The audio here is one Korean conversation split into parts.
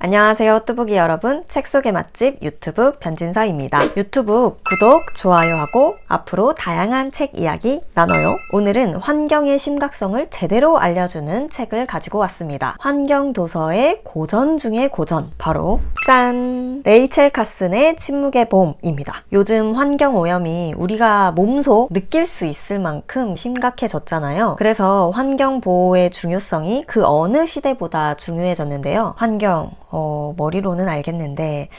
안녕하세요, 뚜벅이 여러분. 책 속의 맛집 유튜브 변진서입니다. 유튜브 구독, 좋아요하고 앞으로 다양한 책 이야기 나눠요. 오늘은 환경의 심각성을 제대로 알려주는 책을 가지고 왔습니다. 환경 도서의 고전 중의 고전, 바로 짠! 레이첼 카슨의 침묵의 봄입니다. 요즘 환경 오염이 우리가 몸소 느낄 수 있을 만큼 심각해졌잖아요. 그래서 환경 보호의 중요성이 그 어느 시대보다 중요해졌는데요. 머리로는 알겠는데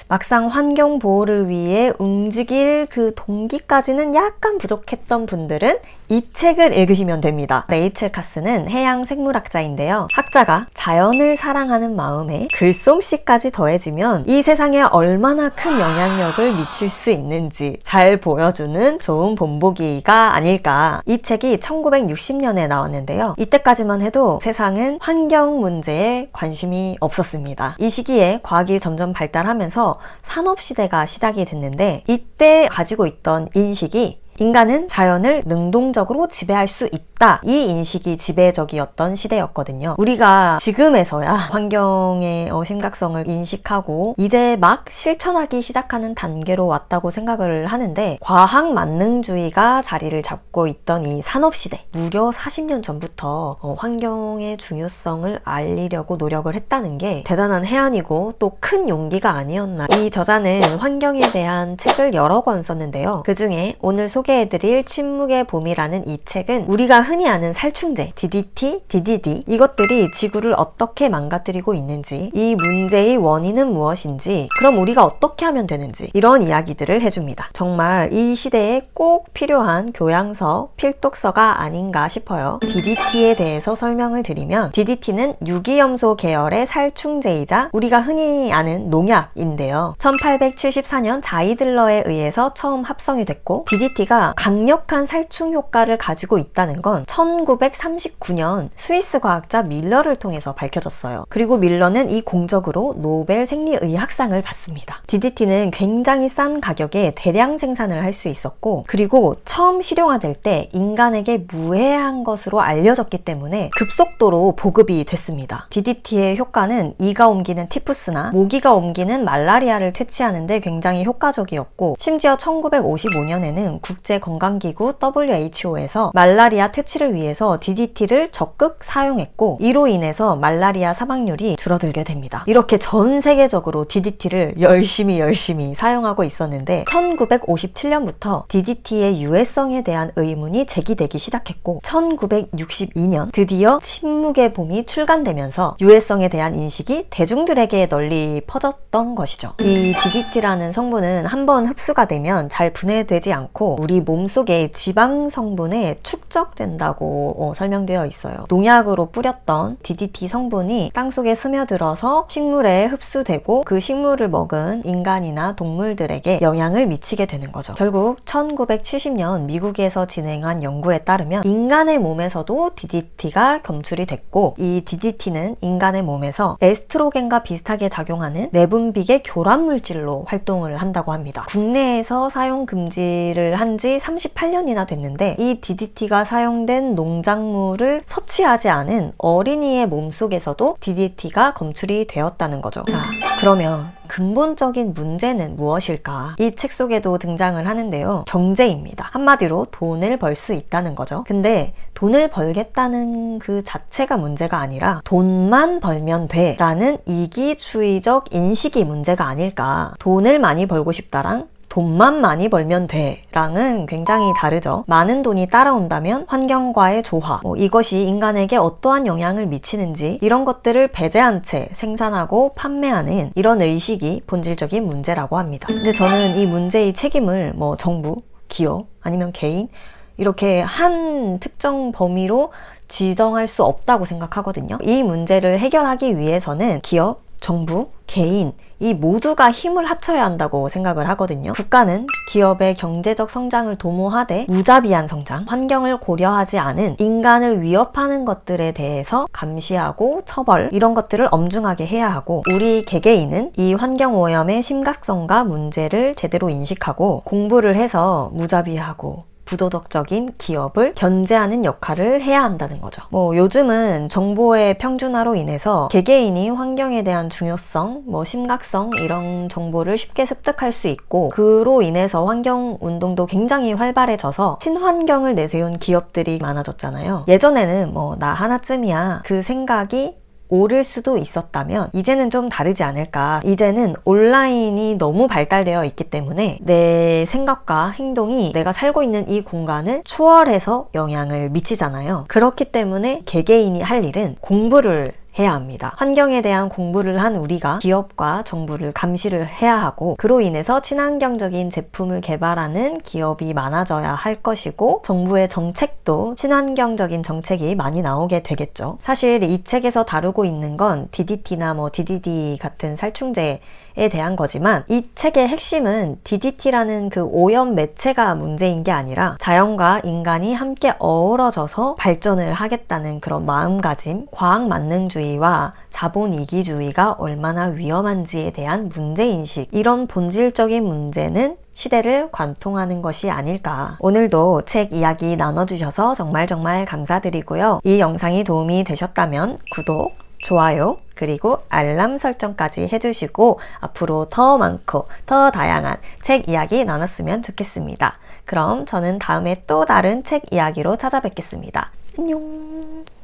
막상 환경 보호를 위해 움직일 그 동기까지는 약간 부족했던 분들은 이 책을 읽으시면 됩니다. 레이첼 카슨은 해양 생물학자인데요. 학자가 자연을 사랑하는 마음에 글솜씨까지 더해지면 이 세상에 얼마나 큰 영향력을 미칠 수 있는지 잘 보여주는 좋은 본보기가 아닐까. 이 책이 1960년에 나왔는데요. 이때까지만 해도 세상은 환경 문제에 관심이 없었습니다. 이 시기에 과학이 점점 발달하면서 산업시대가 시작이 됐는데 이때 가지고 있던 인식이 인간은 자연을 능동적으로 지배할 수 있다. 이 인식이 지배적이었던 시대였거든요. 우리가 지금에서야 환경의 심각성을 인식하고 이제 막 실천하기 시작하는 단계로 왔다고 생각을 하는데 과학 만능주의가 자리를 잡고 있던 이 산업시대, 무려 40년 전부터 환경의 중요성을 알리려고 노력을 했다는 게 대단한 해안이고 또 큰 용기가 아니었나. 이 저자는 환경에 대한 책을 여러 권 썼는데요. 그 중에 오늘 소개해드릴 침묵의 봄이라는 이 책은 우리가 흔히 아는 살충제, DDT, DDD 이것들이 지구를 어떻게 망가뜨리고 있는지, 이 문제의 원인은 무엇인지, 그럼 우리가 어떻게 하면 되는지 이런 이야기들을 해줍니다. 정말 이 시대에 꼭 필요한 교양서, 필독서가 아닌가 싶어요. DDT에 대해서 설명을 드리면 DDT는 유기염소 계열의 살충제이자 우리가 흔히 아는 농약인데요. 1874년 자이들러에 의해서 처음 합성이 됐고 DDT가 강력한 살충 효과를 가지고 있다는 건 1939년 스위스 과학자 밀러를 통해서 밝혀졌어요. 그리고 밀러는 이 공적으로 노벨 생리의학상을 받습니다. DDT는 굉장히 싼 가격에 대량 생산을 할 수 있었고, 그리고 처음 실용화될 때 인간에게 무해한 것으로 알려졌기 때문에 급속도로 보급이 됐습니다. DDT의 효과는 이가 옮기는 티푸스나 모기가 옮기는 말라리아를 퇴치하는데 굉장히 효과적이었고, 심지어 1955년에는 국제건강기구 WHO에서 말라리아 퇴치를 위해서 DDT를 적극 사용했고, 이로 인해서 말라리아 사망률이 줄어들게 됩니다. 이렇게 전 세계적으로 DDT를 열심히 사용하고 있었는데 1957년부터 DDT의 유해성에 대한 의문이 제기되기 시작했고, 1962년 드디어 침묵의 봄이 출간되면서 유해성에 대한 인식이 대중들에게 널리 퍼졌던 것이죠. 이 DDT라는 성분은 한번 흡수가 되면 잘 분해되지 않고 우리 몸속의 지방 성분에 축적된다고 설명되어 있어요. 농약으로 뿌렸던 DDT 성분이 땅속에 스며들어서 식물에 흡수되고 그 식물을 먹은 인간이나 동물들에게 영향을 미치게 되는 거죠. 결국 1970년 미국에서 진행한 연구에 따르면 인간의 몸에서도 DDT가 검출이 됐고, 이 DDT는 인간의 몸에서 에스트로겐과 비슷하게 작용하는 내분비계 교란 물질로 활동을 한다고 합니다. 국내에서 사용 금지를 한 지 38년이나 됐는데 이 DDT가 사용된 농작물을 섭취하지 않은 어린이의 몸속에서도 DDT가 검출이 되었다는 거죠. 자, 그러면 근본적인 문제는 무엇일까? 이 책 속에도 등장을 하는데요. 경제입니다. 한마디로 돈을 벌 수 있다는 거죠. 근데 돈을 벌겠다는 그 자체가 문제가 아니라 돈만 벌면 돼 라는 이기주의적 인식이 문제가 아닐까. 돈을 많이 벌고 싶다랑 돈만 많이 벌면 돼 랑은 굉장히 다르죠. 많은 돈이 따라온다면 환경과의 조화, 이것이 인간에게 어떠한 영향을 미치는지 이런 것들을 배제한 채 생산하고 판매하는 이런 의식이 본질적인 문제라고 합니다. 근데 저는 이 문제의 책임을 정부, 기업, 아니면 개인 이렇게 한 특정 범위로 지정할 수 없다고 생각하거든요. 이 문제를 해결하기 위해서는 기업, 정부, 개인 이 모두가 힘을 합쳐야 한다고 생각을 하거든요. 국가는 기업의 경제적 성장을 도모하되 무자비한 성장, 환경을 고려하지 않은 인간을 위협하는 것들에 대해서 감시하고 처벌 이런 것들을 엄중하게 해야 하고, 우리 개개인은 이 환경오염의 심각성과 문제를 제대로 인식하고 공부를 해서 무자비하고 부도덕적인 기업을 견제하는 역할을 해야 한다는 거죠. 요즘은 정보의 평준화로 인해서 개개인이 환경에 대한 중요성, 심각성 이런 정보를 쉽게 습득할 수 있고, 그로 인해서 환경 운동도 굉장히 활발해져서 친환경을 내세운 기업들이 많아졌잖아요. 예전에는 나 하나쯤이야 그 생각이 옳을 수도 있었다면 이제는 좀 다르지 않을까. 이제는 온라인이 너무 발달되어 있기 때문에 내 생각과 행동이 내가 살고 있는 이 공간을 초월해서 영향을 미치잖아요. 그렇기 때문에 개개인이 할 일은 공부를 해야 합니다. 환경에 대한 공부를 한 우리가 기업과 정부를 감시를 해야 하고, 그로 인해서 친환경적인 제품을 개발하는 기업이 많아져야 할 것이고, 정부의 정책도 친환경적인 정책이 많이 나오게 되겠죠. 사실 이 책에서 다루고 있는 건 DDT나 DDD 같은 살충제에 대한 거지만, 이 책의 핵심은 DDT라는 그 오염 매체가 문제인 게 아니라 자연과 인간이 함께 어우러져서 발전을 하겠다는 그런 마음가짐, 과학 만능주의와 자본 이기주의가 얼마나 위험한지에 대한 문제인식, 이런 본질적인 문제는 시대를 관통하는 것이 아닐까. 오늘도 책 이야기 나눠주셔서 정말 감사드리고요. 이 영상이 도움이 되셨다면 구독, 좋아요, 그리고 알람 설정까지 해주시고 앞으로 더 많고 더 다양한 책 이야기 나눴으면 좋겠습니다. 그럼 저는 다음에 또 다른 책 이야기로 찾아뵙겠습니다. 안녕.